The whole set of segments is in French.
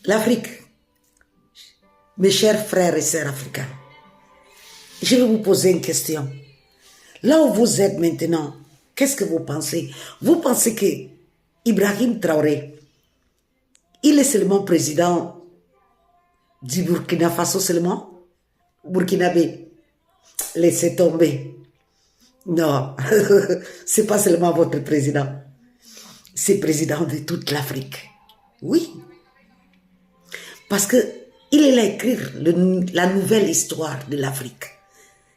L'Afrique, mes chers frères et sœurs africains, je vais vous poser une question. Là où vous êtes maintenant, qu'est-ce que vous pensez? Vous pensez que Ibrahim Traoré, il est seulement président du Burkina Faso seulement? Burkinabé, laissez tomber. Non, c'est pas seulement votre président, c'est président de toute l'Afrique. Oui, parce que il est là écrire la nouvelle histoire de l'Afrique.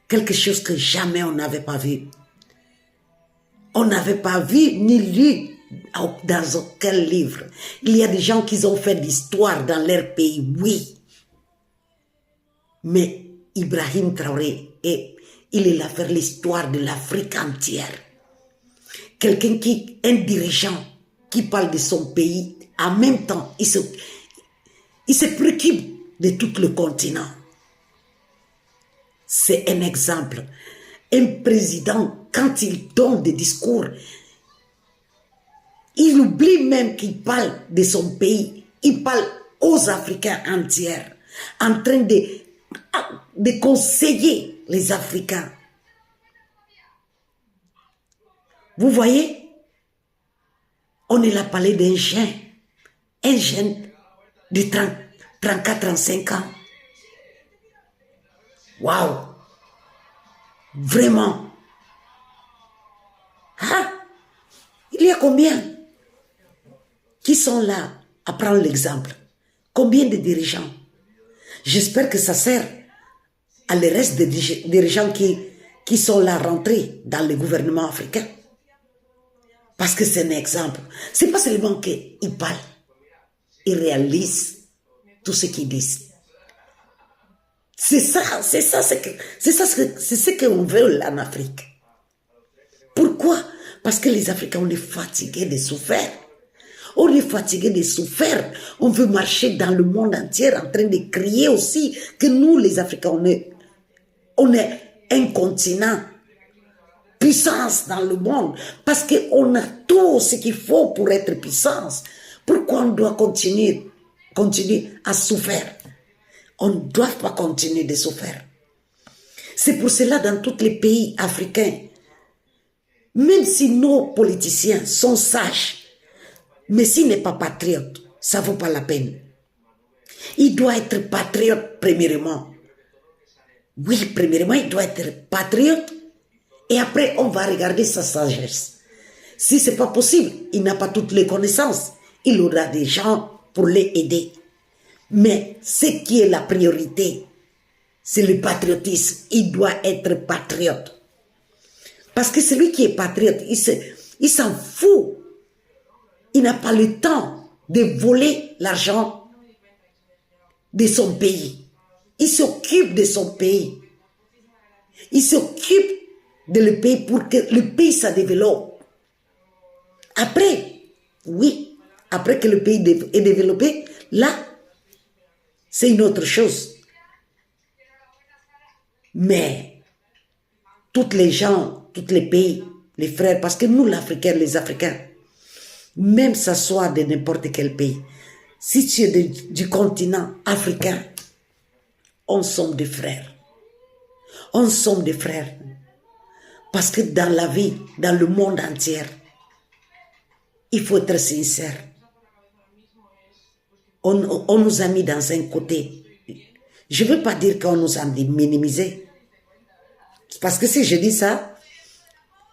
Quelque chose que jamais on n'avait pas vu. On n'avait pas vu ni lu dans aucun livre. Il y a des gens qui ont fait l'histoire dans leur pays, oui. Mais Ibrahim Traoré, il est là faire l'histoire de l'Afrique entière. Quelqu'un un dirigeant qui parle de son pays, en même temps, il se préoccupe de tout le continent. C'est un exemple. Un président, quand il donne des discours, il oublie même qu'il parle de son pays. Il parle aux Africains entiers, en train de conseiller les Africains. Vous voyez, on est là parler d'un jeune de 34-35 ans. Waouh! Vraiment. Ah, il y a combien qui sont là à prendre l'exemple? Combien de dirigeants? J'espère que ça sert à le reste des dirigeants qui sont là rentrés dans le gouvernement africain. Parce que c'est un exemple. C'est pas seulement qu'ils parlent, ils réalisent tout ce qu'ils disent. C'est ce qu'on veut en Afrique. Pourquoi? Parce que les Africains, on est fatigués de souffrir. On est fatigués de souffrir. On veut marcher dans le monde entier en train de crier aussi que nous, les Africains, on est un continent. Puissance dans le monde. Parce qu'on a tout ce qu'il faut pour être puissance. Pourquoi on doit continuer à souffrir? On ne doit pas continuer de souffrir. C'est pour cela dans tous les pays africains, même si nos politiciens sont sages, mais s'il n'est pas patriote, ça ne vaut pas la peine. Il doit être patriote premièrement. Oui, premièrement, il doit être patriote et après on va regarder sa sagesse. Si ce n'est pas possible, il n'a pas toutes les connaissances, il aura des gens pour les aider. Mais ce qui est la priorité, c'est le patriotisme. Il doit être patriote. Parce que celui qui est patriote, il s'en fout. Il n'a pas le temps de voler l'argent de son pays. Il s'occupe de son pays. Il s'occupe de le pays pour que le pays se développe. Après, oui, après que le pays est développé, là, c'est une autre chose. Mais, tous les gens, tous les pays, les frères, parce que nous, les Africains, même ça soit de n'importe quel pays, si tu es du continent africain, on sommes des frères. On sommes des frères. Parce que dans la vie, dans le monde entier, il faut être sincère. On nous a mis dans un côté. Je ne veux pas dire qu'on nous a minimisé. Parce que si je dis ça,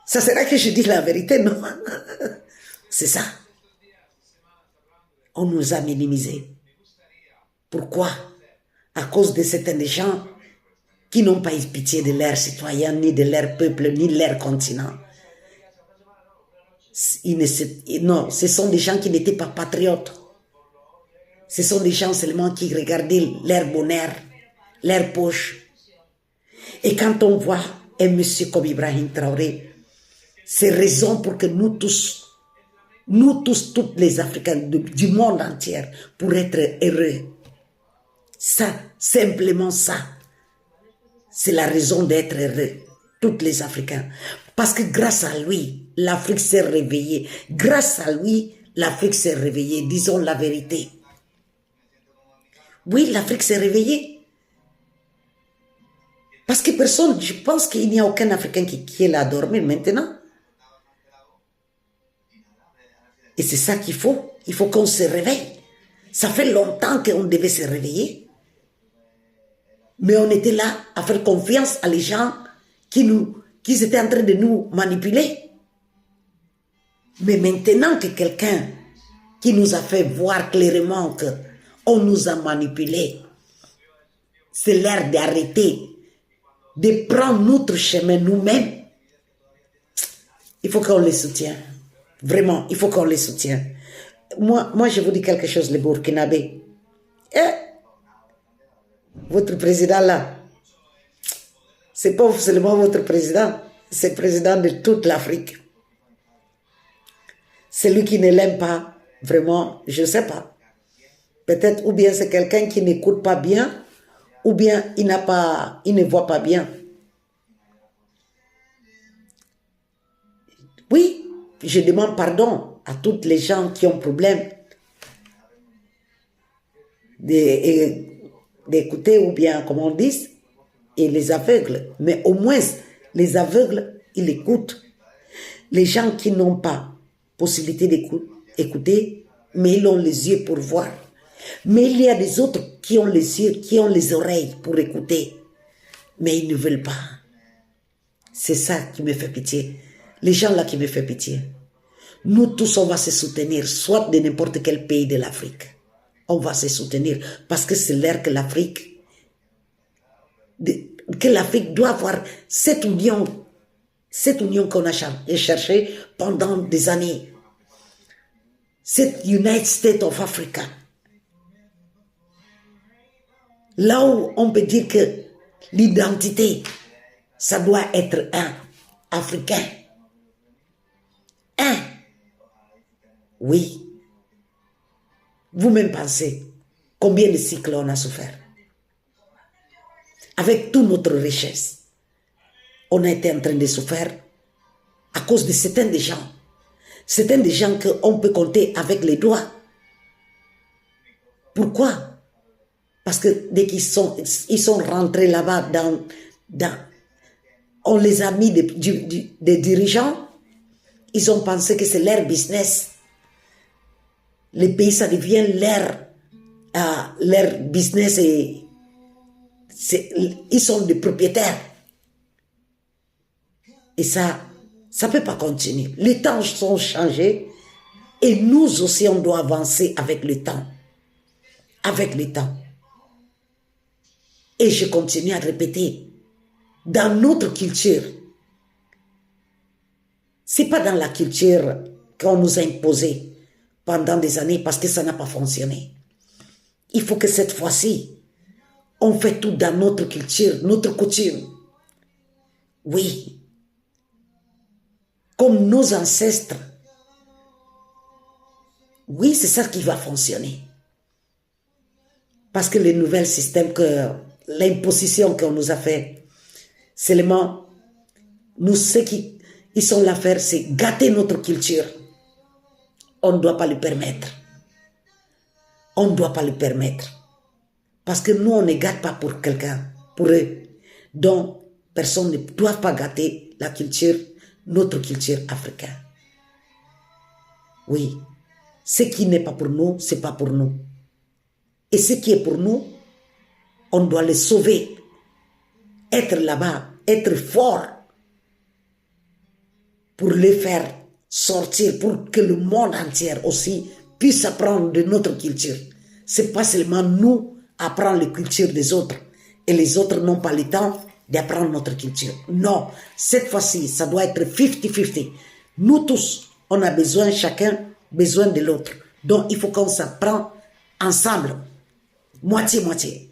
ça sera que je dis la vérité, non? C'est ça. On nous a minimisé. Pourquoi? À cause de certains gens qui n'ont pas eu pitié de leurs citoyens, ni de leur peuple, ni de leur continent. Non, ce sont des gens qui n'étaient pas patriotes. Ce sont des gens seulement qui regardaient leur bonheur, leur poche. Et quand on voit un monsieur comme Ibrahim Traoré, c'est raison pour que nous tous, tous les Africains du monde entier, pour être heureux. Ça, simplement ça, c'est la raison d'être heureux, tous les Africains. Parce que grâce à lui, l'Afrique s'est réveillée. Grâce à lui, l'Afrique s'est réveillée, disons la vérité. Oui, l'Afrique s'est réveillée. Parce que personne, je pense qu'il n'y a aucun Africain qui est là à dormir maintenant. Et c'est ça qu'il faut. Il faut qu'on se réveille. Ça fait longtemps qu'on devait se réveiller. Mais on était là à faire confiance à les gens qui étaient en train de nous manipuler. Mais maintenant que quelqu'un qui nous a fait voir clairement qu'on nous a manipulés, c'est l'heure d'arrêter, de prendre notre chemin nous-mêmes. Il faut qu'on les soutienne. Vraiment, il faut qu'on les soutienne. Moi, je vous dis quelque chose, les Burkinabés. Votre président là, c'est pas seulement votre président, c'est le président de toute l'Afrique. Celui qui ne l'aime pas, vraiment, je ne sais pas. Peut-être, ou bien c'est quelqu'un qui n'écoute pas bien, ou bien il ne voit pas bien. Oui, je demande pardon à toutes les gens qui ont problème d'écouter, ou bien, comme on dit, et les aveugles. Mais au moins, les aveugles, ils écoutent. Les gens qui n'ont pas possibilité d'écouter, mais ils ont les yeux pour voir. Mais il y a des autres qui ont les yeux, qui ont les oreilles pour écouter, mais ils ne veulent pas. C'est ça qui me fait pitié. Les gens là qui me font pitié. Nous tous, on va se soutenir, soit de n'importe quel pays de l'Afrique. On va se soutenir parce que c'est l'heure que l'Afrique doit avoir cette union qu'on a cherchée pendant des années. Cette United States of Africa. Là où on peut dire que l'identité, ça doit être un Africain. Un. Oui. Vous-même pensez combien de cycles on a souffert. Avec toute notre richesse, on a été en train de souffrir à cause de certains des gens. Certains des gens qu'on peut compter avec les doigts. Pourquoi? Parce que dès qu'ils sont rentrés là-bas on les a mis des dirigeants, ils ont pensé que c'est leur business. Les pays, ça devient leur business et ils sont des propriétaires. Et ça ne peut pas continuer. Les temps sont changés et nous aussi, on doit avancer avec le temps. Avec le temps. Et je continue à répéter, dans notre culture, ce n'est pas dans la culture qu'on nous a imposé pendant des années parce que ça n'a pas fonctionné. Il faut que cette fois-ci, on fait tout dans notre culture, notre coutume. Oui. Comme nos ancêtres. Oui, c'est ça qui va fonctionner. Parce que le nouvel système, l'imposition qu'on nous a fait, seulement, nous, ceux qui sont là à faire, c'est gâter notre culture. On ne doit pas le permettre. On ne doit pas le permettre. Parce que nous, on ne gâte pas pour quelqu'un, pour eux. Donc, personne ne doit pas gâter la culture, notre culture africaine. Oui. Ce qui n'est pas pour nous, ce n'est pas pour nous. Et ce qui est pour nous, on doit le sauver. Être là-bas, être fort pour les faire sortir, pour que le monde entier aussi puisse apprendre de notre culture. Ce n'est pas seulement nous apprendre la culture des autres et les autres n'ont pas le temps d'apprendre notre culture. Non, cette fois-ci, ça doit être 50-50. Nous tous, on a besoin, chacun besoin de l'autre. Donc, il faut qu'on s'apprenne ensemble, moitié-moitié.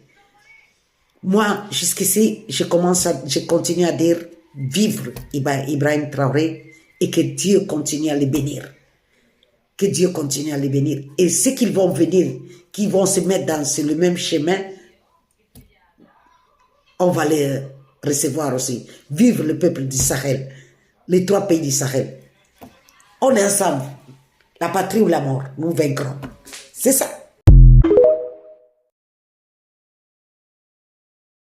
Moi, jusqu'ici, je continue à dire vivre Ibrahim Traoré et que Dieu continue à les bénir. Que Dieu continue à les bénir. Et ceux qui vont venir, qui vont se mettre dans le même chemin, on va les recevoir aussi. Vive le peuple du Sahel, les 3 pays du Sahel. On est ensemble. La patrie ou la mort, nous vaincrons. C'est ça.